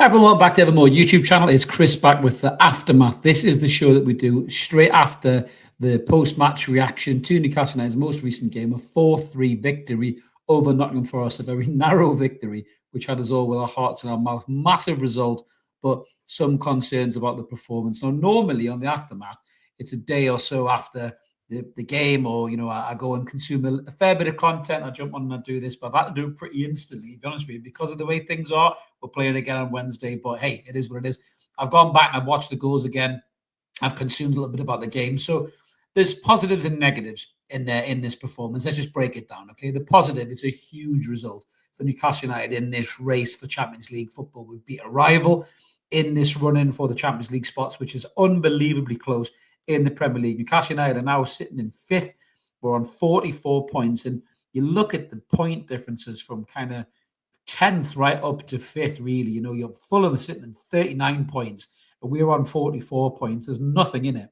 Hi everyone, welcome back to Evermore YouTube channel. It's Chris back with the aftermath. This is the show that we do straight after the post-match reaction to Newcastle United's most recent game, a 4-3 victory over Nottingham Forest, a very narrow victory, which had us all with our hearts in our mouth. Massive result, but some concerns about the performance. Now, normally on the aftermath, it's a day or so after the game, or I go and consume a fair bit of content. I jump on and I do this, but I've had to do it pretty instantly, to be honest with you, because of the way things are. We're playing again on Wednesday, but hey, it is what it is. I've gone back and I've watched the goals again. I've consumed a little bit about the game. So there's positives and negatives in this performance. Let's just break it down, okay? The positive, it's a huge result for Newcastle United in this race for Champions League football. We beat a rival in this run-in for the Champions League spots, which is unbelievably close in the Premier League. Newcastle United are now sitting in 5th. We're on 44 points. And you look at the point differences from kind of 10th right up to 5th, really. You're Fulham sitting in 39 points, and we're on 44 points. There's nothing in it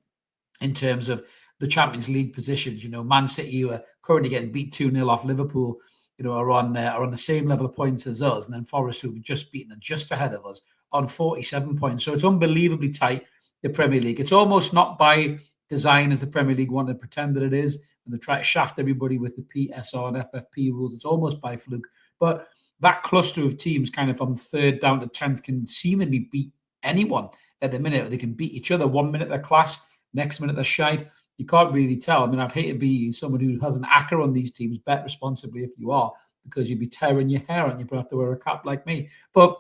in terms of the Champions League positions. Man City, who are currently getting beat 2-0 off Liverpool, are on the same level of points as us. And then Forest, who have just beaten and just ahead of us, on 47 points. So it's unbelievably tight, the Premier League. It's almost not by design, as the Premier League want to pretend that it is, and they try to shaft everybody with the PSR and FFP rules. It's almost by fluke. But that cluster of teams kind of from 3rd down to 10th can seemingly beat anyone at the minute. They can beat each other. 1 minute they're class, next minute they're shite. You can't really tell. I mean, I'd hate to be someone who has an acca on these teams. Bet responsibly if you are, because you'd be tearing your hair and you'd have to wear a cap like me. But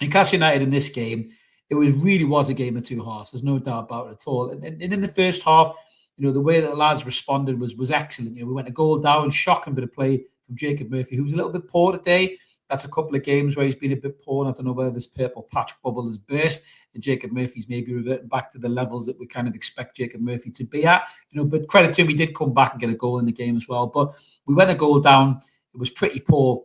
Newcastle United in this game, it really was a game of two halves. There's no doubt about it at all. And in the first half, the way that the lads responded was excellent. We went a goal down, shocking bit of play from Jacob Murphy, who was a little bit poor today. That's a couple of games where he's been a bit poor. And I don't know whether this purple patch bubble has burst and Jacob Murphy's maybe reverting back to the levels that we kind of expect Jacob Murphy to be at. But credit to him, he did come back and get a goal in the game as well. But we went a goal down. It was pretty poor.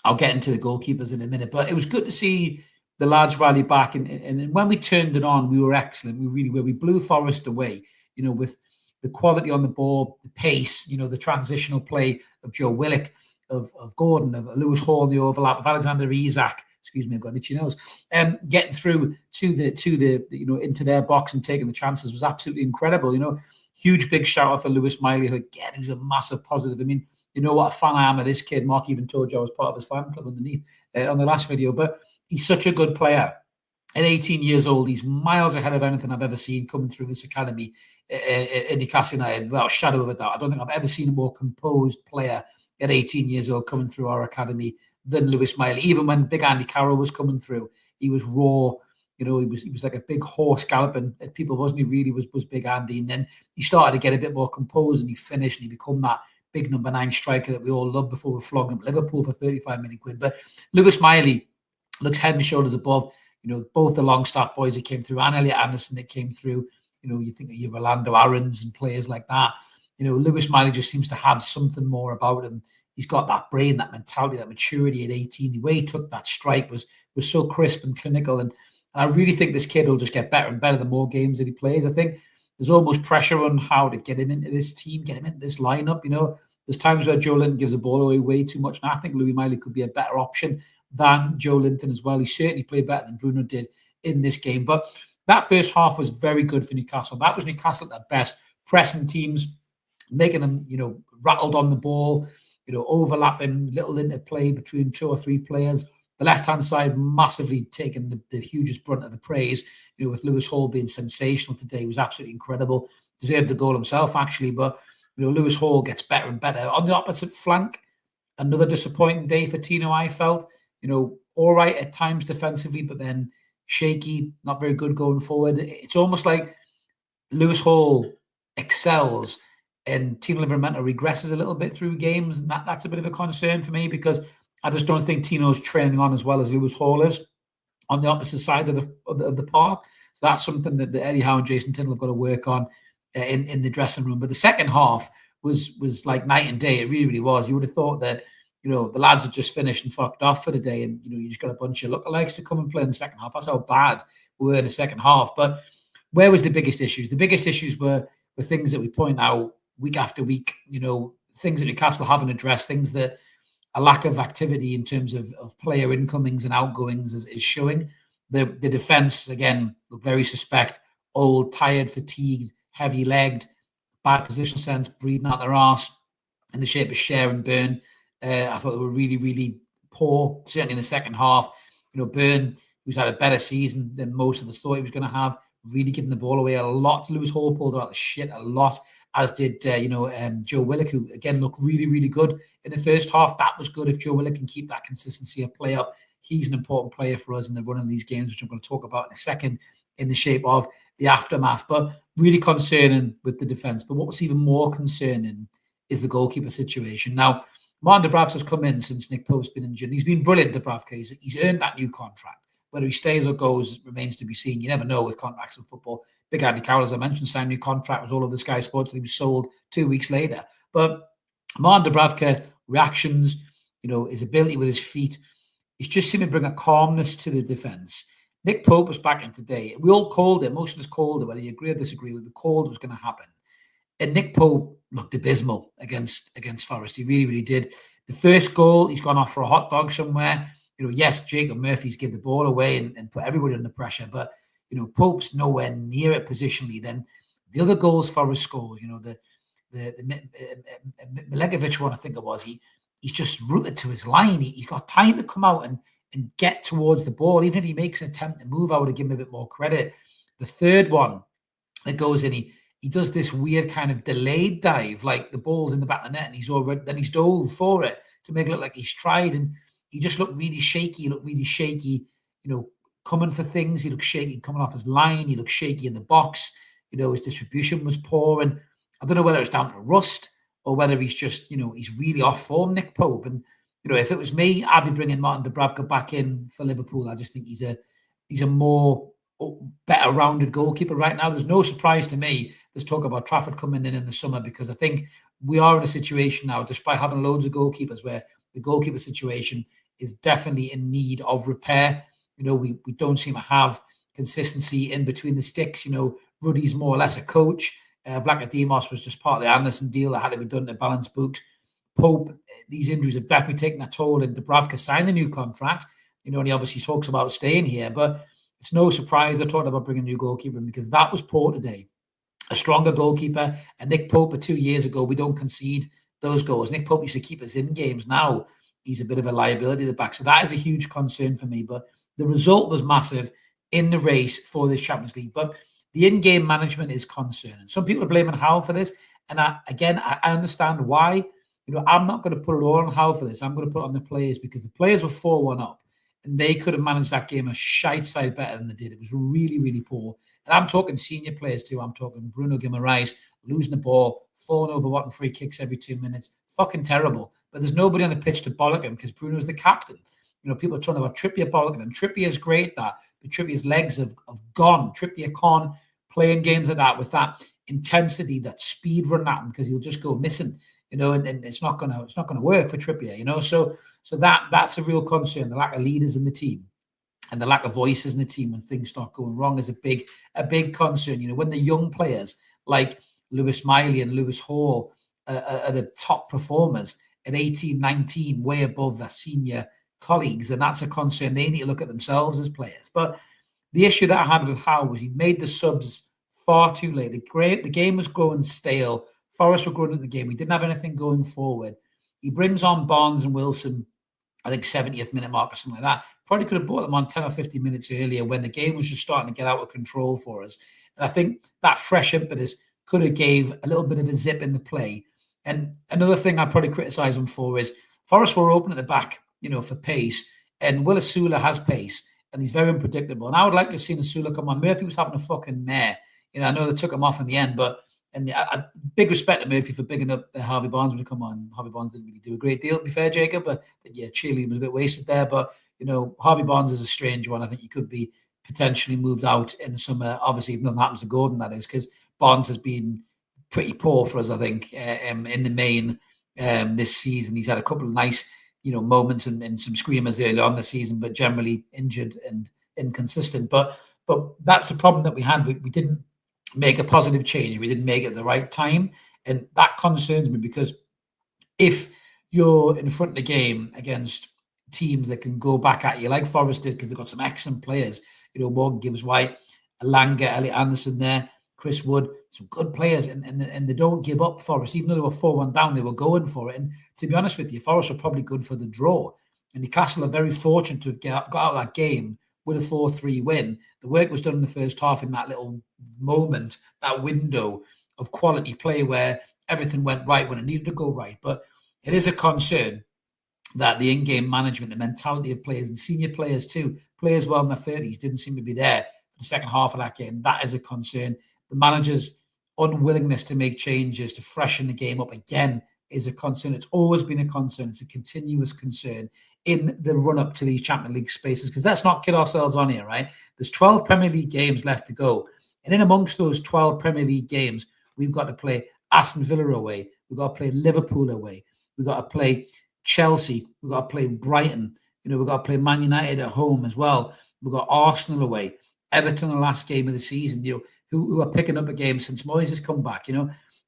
I'll get into the goalkeepers in a minute. But it was good to see the lads rally back. And when we turned it on, we were excellent. We really were. We blew Forest away, with the quality on the ball, the pace, the transitional play of Joe Willock, of Gordon, of Lewis Hall in the overlap, of Alexander Isak. Excuse me, I've got itchy nose. Getting through to the into their box and taking the chances was absolutely incredible. Huge big shout out for Lewis Miley, who again is a massive positive. I mean, you know what a fan I am of this kid. Mark even told you I was part of his fan club underneath on the last video, but he's such a good player. At 18 years old, he's miles ahead of anything I've ever seen coming through this academy in Newcastle United. Well, shadow of a doubt. I don't think I've ever seen a more composed player at 18 years old coming through our academy than Lewis Miley. Even when Big Andy Carroll was coming through, he was raw. He was like a big horse galloping at people, wasn't he? Really was Big Andy. And then he started to get a bit more composed, and he finished, and he become that big number 9 striker that we all loved before we flogged him at Liverpool for 35 million quid. But Lewis Miley looks head and shoulders above, both the Longstaff boys that came through and Elliot Anderson that came through. You think of your Rolando Aarons and players like that. Lewis Miley just seems to have something more about him. He's got that brain, that mentality, that maturity at 18. The way he took that strike was so crisp and clinical. And I really think this kid will just get better and better the more games that he plays. I think there's almost pressure on how to get him into this team, get him into this lineup. There's times where Joe Linton gives the ball away way too much. And I think Louis Miley could be a better option than Joe Linton as well. He certainly played better than Bruno did in this game. But that first half was very good for Newcastle. That was Newcastle at their best, pressing teams, making them, rattled on the ball, overlapping, little interplay between 2 or 3 players. The left-hand side massively taking the hugest brunt of the praise, with Lewis Hall being sensational today. He was absolutely incredible. Deserved the goal himself, actually. But, Lewis Hall gets better and better. On the opposite flank, another disappointing day for Tino, I felt. All right at times defensively, but then shaky, not very good going forward. It's almost like Lewis Hall excels and Tino Livramento regresses a little bit through games, and that's a bit of a concern for me, because I just don't think Tino's training on as well as Lewis Hall is on the opposite side of the park. So that's something that Eddie Howe and Jason Tindall have got to work on in the dressing room. But the second half was like night and day. It really, really was. You would have thought that the lads had just finished and fucked off for the day, and you just got a bunch of lookalikes to come and play in the second half. That's how bad we were in the second half. But where was the biggest issues? The biggest issues were things that we point out week after week. Things that Newcastle haven't addressed, things that a lack of activity in terms of player incomings and outgoings is showing. The defence, again, look very suspect, old, tired, fatigued, heavy-legged, bad position sense, breathing out their arse in the shape of Share and Burn. I thought they were really, really poor, certainly in the second half. Burn, who's had a better season than most of us thought he was going to have, really giving the ball away a lot to Lewis Hall, pulled about the shit a lot, as did, Joe Willock, who, again, looked really, really good in the first half. That was good. If Joe Willock can keep that consistency of play up, he's an important player for us in the run of these games, which I'm going to talk about in a second, in the shape of the aftermath. But really concerning with the defence. But what was even more concerning is the goalkeeper situation. Now, Martin Dubravka's come in since Nick Pope's been injured. He's been brilliant, Dubravka. He's earned that new contract. Whether he stays or goes remains to be seen. You never know with contracts in football. Big Andy Carroll, as I mentioned, signed a new contract, was all over Sky Sports, and he was sold 2 weeks later. But Martin Dubravka, reactions, his ability with his feet, he's just seemed to bring a calmness to the defence. Nick Pope was back in today. We all called it. Most of us called it, whether you agree or disagree, we called it was going to happen. And Nick Pope looked abysmal against Forest. He really, really did. The first goal, he's gone off for a hot dog somewhere. Yes, Jacob Murphy's give the ball away and put everybody under pressure, but Pope's nowhere near it positionally. Then the other goals Forest scored, the Milekovic one, I think it was, he's just rooted to his line. He's got time to come out and get towards the ball. Even if he makes an attempt to move, I would have given him a bit more credit. The third one that goes in, he does this weird kind of delayed dive, like the ball's in the back of the net, and he's dove for it to make it look like he's tried, and he just looked really shaky. He looked really shaky, coming for things. He looked shaky coming off his line. He looked shaky in the box. His distribution was poor, and I don't know whether it's down to rust or whether he's just, he's really off form, Nick Pope. And if it was me, I'd be bringing Martin Dubravka back in for Liverpool. I just think he's a more better rounded goalkeeper right now. There's no surprise to me. There's talk about Trafford coming in the summer, because I think we are in a situation now, despite having loads of goalkeepers, where the goalkeeper situation is definitely in need of repair. We don't seem to have consistency in between the sticks. Ruddy's more or less a coach. Vlachodimos was just part of the Anderson deal that had to be done to balance books. Pope, these injuries have definitely taken a toll, and Dubravka signed a new contract. And he obviously talks about staying here, but it's no surprise they're talking about bringing a new goalkeeper, because that was poor today. A stronger goalkeeper. And Nick Pope 2 years ago, we don't concede those goals. Nick Pope used to keep us in games. Now he's a bit of a liability at the back. So that is a huge concern for me. But the result was massive in the race for this Champions League. But the in-game management is concerning. Some people are blaming Howe for this. And I understand why. I'm not going to put it all on Howe for this. I'm going to put it on the players, because the players were 4-1 up. And they could have managed that game a shite side better than they did. It was really, really poor. And I'm talking senior players too. I'm talking Bruno Guimaraes losing the ball, falling over wanting free kicks every 2 minutes. Fucking terrible. But there's nobody on the pitch to bollock him, because Bruno's the captain. People are talking about Trippier bollocking him. Trippier's great at that, but Trippier's legs have gone. Trippier can't play in games like that with that intensity, that speed run at him, because he'll just go missing. And it's not gonna work for Trippier. So that's a real concern. The lack of leaders in the team and the lack of voices in the team when things start going wrong is a big concern. When the young players like Lewis Miley and Lewis Hall are the top performers at 18, 19, way above their senior colleagues, then that's a concern. They need to look at themselves as players. But the issue that I had with Howe was he'd made the subs far too late. The game was growing stale. Forest were growing at the game. We didn't have anything going forward. He brings on Barnes and Wilson, I think 70th minute mark or something like that. Probably could have brought them on 10 or 15 minutes earlier when the game was just starting to get out of control for us. And I think that fresh impetus could have gave a little bit of a zip in the play. And another thing I'd probably criticise him for is Forest were open at the back, for pace. And Willis Sula has pace, and he's very unpredictable. And I would like to have seen Sula come on. Murphy was having a fucking mare. I know they took him off in the end, but big respect to Murphy for bigging up Harvey Barnes when he come on. Harvey Barnes didn't really do a great deal, to be fair, Jacob. But Chile was a bit wasted there. But Harvey Barnes is a strange one. I think he could be potentially moved out in the summer. Obviously, if nothing happens to Gordon, that is, because Barnes has been pretty poor for us, I think, in the main this season. He's had a couple of nice, moments and some screamers early on the season, but generally injured and inconsistent. But that's the problem that we had. We didn't make a positive change. We didn't make it at the right time. And that concerns me, because if you're in front of the game against teams that can go back at you like Forest did, because they've got some excellent players, Morgan Gibbs-White, Alanga, Elliot Anderson there, Chris Wood, some good players, and they don't give up. Forest, even though they were 4-1 down, they were going for it. And to be honest with you, Forest were probably good for the draw. And Newcastle are very fortunate to have got out of that game with a 4-3 win. The work was done in the first half in that little moment, that window of quality play where everything went right when it needed to go right. But it is a concern that the in-game management, the mentality of players and senior players too, players well in their 30s, didn't seem to be there for the second half of that game. That is a concern. The manager's unwillingness to make changes, to freshen the game up again, is a concern. It's always been a concern. It's a continuous concern in the run-up to these Champions League spaces, because let's not kid ourselves on here, right? There's 12 Premier League games left to go. And in amongst those 12 Premier League games, we've got to play Aston Villa away. We've got to play Liverpool away. We've got to play Chelsea. We've got to play Brighton. We've got to play Man United at home as well. We've got Arsenal away. Everton, the last game of the season, who are picking up a game since Moyes has come back.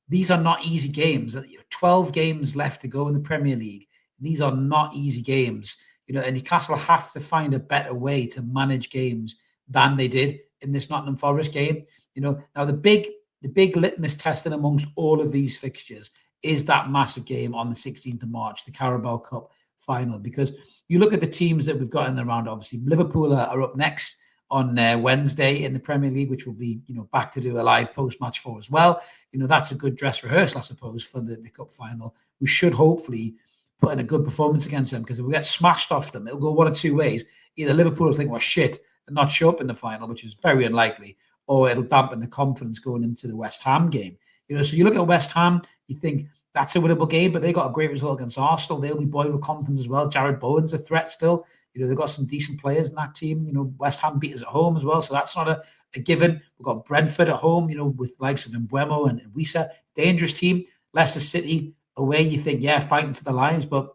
These are not easy games. 12 games left to go in the Premier League. These are not easy games. And Newcastle have to find a better way to manage games than they did in this Nottingham Forest game. Now the big litmus test in amongst all of these fixtures is that massive game on the 16th of March, the Carabao Cup final. Because you look at the teams that we've got in the round, obviously Liverpool are up next on Wednesday in the Premier League, which will be, back to do a live post-match for as well. That's a good dress rehearsal, I suppose, for the cup final. We should hopefully put in a good performance against them, because if we get smashed off them, it'll go one of two ways. Either Liverpool will think, well, shit, and not show up in the final, which is very unlikely, or it'll dampen the confidence going into the West Ham game. So you look at West Ham, you think that's a winnable game, but they got a great result against Arsenal. They'll be buoyed with confidence as well. Jared Bowen's a threat still. They've got some decent players in that team. West Ham beat us at home as well, so that's not a given. We've got Brentford at home, with likes of Mbeumo and Wissa. Dangerous team. Leicester City away, you think, yeah, fighting for the lives, but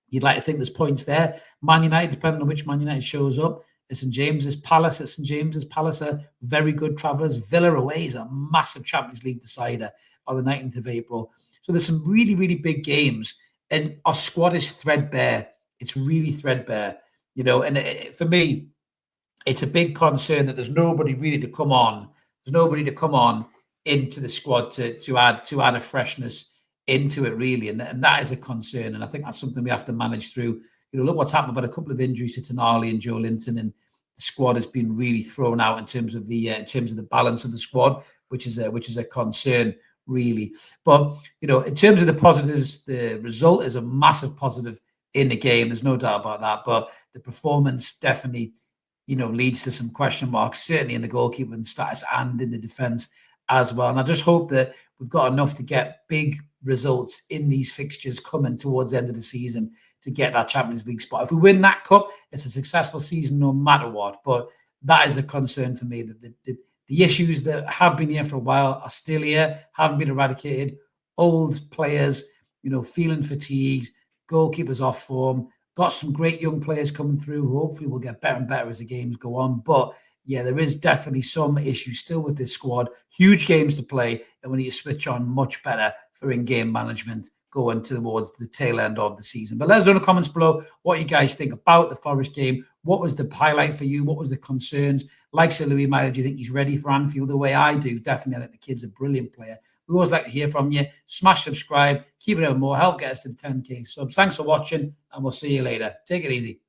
you'd like to think there's points there. Man United, depending on which Man United shows up. St James's Palace at St James's Palace are very good travellers. Villa away is a massive Champions League decider on the 19th of April. So there's some really, really big games. And our squad is threadbare. It's really threadbare. For me, it's a big concern that there's nobody really to come on. There's nobody to come on into the squad to add a freshness into it, really. And that is a concern. And I think that's something we have to manage through. Look what's happened. We've had a couple of injuries to Tonali and Joe Linton, and the squad has been really thrown out in terms of the balance of the squad, which is a concern, really. But in terms of the positives, the result is a massive positive in the game. There's no doubt about that. But the performance definitely, leads to some question marks, certainly in the goalkeeping status and in the defence as well. And I just hope that we've got enough to get big results in these fixtures coming towards the end of the season to get that Champions League spot. If we win that cup, it's a successful season no matter what. But that is a concern for me, that the issues that have been here for a while are still here, haven't been eradicated. Old players, feeling fatigued, goalkeepers off form, got some great young players coming through who hopefully will get better and better as the games go on. But yeah, there is definitely some issues still with this squad. Huge games to play, and we need to switch on much better for in-game management going towards the tail end of the season. But let us know in the comments below what you guys think about the Forest game. What was the highlight for you? What was the concerns? Like Sir Lewis Miley, do you think he's ready for Anfield the way I do? Definitely, I think the kid's a brilliant player. We always like to hear from you. Smash subscribe, keep it ever more, help get us to 10K subs. Thanks for watching, and we'll see you later. Take it easy.